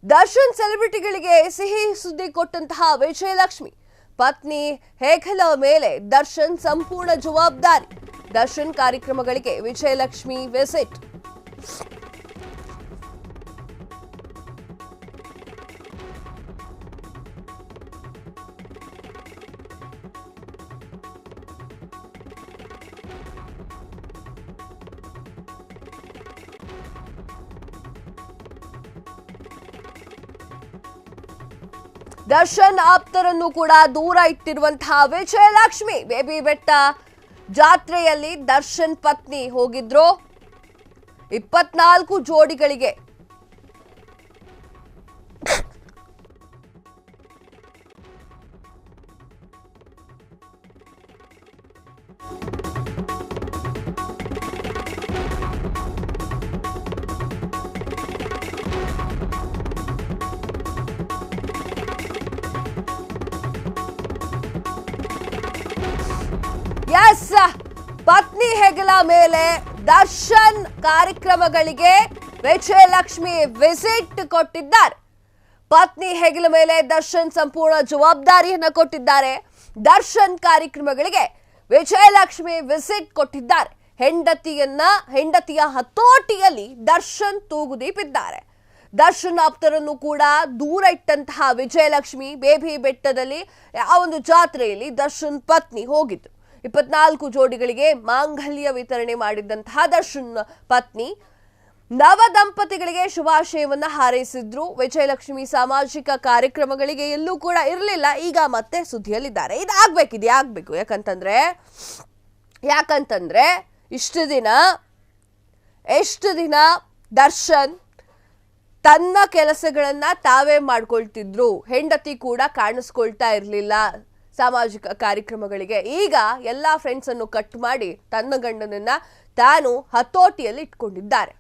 ದರ್ಶನ್ ಸೆಲೆಬ್ರಿಟಿಗಳಿಗೆ ಸಿಹಿ ಸುದ್ದಿ ಕೊಟ್ಟಂತಹ ವಿಜಯಲಕ್ಷ್ಮಿ ಪತ್ನಿ ಹೇಖಲ ಮೇಲೆ ದರ್ಶನ್ ಸಂಪೂರ್ಣ ಜವಾಬ್ದಾರಿ. ದರ್ಶನ್ ಕಾರ್ಯಕ್ರಮಗಳಿಗೆ ವಿಜಯಲಕ್ಷ್ಮಿ ವಿಸಿಟ್. ದರ್ಶನ್ ಆಪ್ತರನ್ನು ಕೂಡ ದೂರ ಇಟ್ಟಿರುವಂತಹ ವಿಜಯಲಕ್ಷ್ಮಿ ಬೇಬಿ ಬೆಟ್ಟ ಜಾತ್ರೆಯಲ್ಲಿ ದರ್ಶನ್ ಪತ್ನಿ ಹೋಗಿದ್ರು. 24 ಜೋಡಿಗಳಿಗೆ ಪತ್ನಿ ಹೆಗಲ ಮೇಲೆ ದರ್ಶನ್ ಕಾರ್ಯಕ್ರಮಗಳಿಗೆ ವಿಜಯಲಕ್ಷ್ಮಿ ವಿಸಿಟ್ ಕೊಟ್ಟಿದ್ದಾರೆ. ಪತ್ನಿ ಹೆಗಲ ಮೇಲೆ ದರ್ಶನ್ ಸಂಪೂರ್ಣ ಜವಾಬ್ದಾರಿಯನ್ನ ಕೊಟ್ಟಿದ್ದಾರೆ. ದರ್ಶನ್ ಕಾರ್ಯಕ್ರಮಗಳಿಗೆ ವಿಜಯಲಕ್ಷ್ಮಿ ವಿಸಿಟ್ ಕೊಟ್ಟಿದ್ದಾರೆ. ಹೆಂಡತಿಯ ಹತೋಟಿಯಲ್ಲಿ ದರ್ಶನ್ ತೂಗುದೀಪಿದ್ದಾರೆ. ದರ್ಶನ್ ಆಪ್ತರನ್ನು ಕೂಡ ದೂರ ಇಟ್ಟಂತಹ ವಿಜಯಲಕ್ಷ್ಮಿ ಬೇಬಿ ಬೆಟ್ಟದಲ್ಲಿ ಆ ಒಂದು ಜಾತ್ರೆಯಲ್ಲಿ ದರ್ಶನ್ ಪತ್ನಿ ಹೋಗಿದ್ರು. 24 ಜೋಡಿಗಳಿಗೆ ಮಾಂಗಲ್ಯ ವಿತರಣೆ ಮಾಡಿದಂತಹ ದರ್ಶನ್ ಪತ್ನಿ ನವ ದಂಪತಿಗಳಿಗೆ ಶುಭಾಶಯವನ್ನ ಹಾರೈಸಿದ್ರು. ವಿಜಯಲಕ್ಷ್ಮಿ ಸಾಮಾಜಿಕ ಕಾರ್ಯಕ್ರಮಗಳಿಗೆ ಎಲ್ಲೂ ಕೂಡ ಇರಲಿಲ್ಲ. ಈಗ ಮತ್ತೆ ಸುದ್ದಿಯಲ್ಲಿದ್ದಾರೆ. ಇದಾಗಬೇಕು ಯಾಕಂತಂದ್ರೆ ಇಷ್ಟು ದಿನ ದರ್ಶನ್ ತನ್ನ ಕೆಲಸಗಳನ್ನ ತಾವೇ ಮಾಡ್ಕೊಳ್ತಿದ್ರು. ಹೆಂಡತಿ ಕೂಡ ಕಾಣಿಸ್ಕೊಳ್ತಾ ಇರಲಿಲ್ಲ ಸಾಮಾಜಿಕ ಕಾರ್ಯಕ್ರಮಗಳಿಗೆ. ಈಗ ಎಲ್ಲಾ ಫ್ರೆಂಡ್ಸ್ ಅನ್ನು ಕಟ್ ಮಾಡಿ ತನ್ನ ಗಂಡನನ್ನ ತಾನು ಹತೋಟಿಯಲ್ಲಿ ಇಟ್ಕೊಂಡಿದ್ದಾರೆ.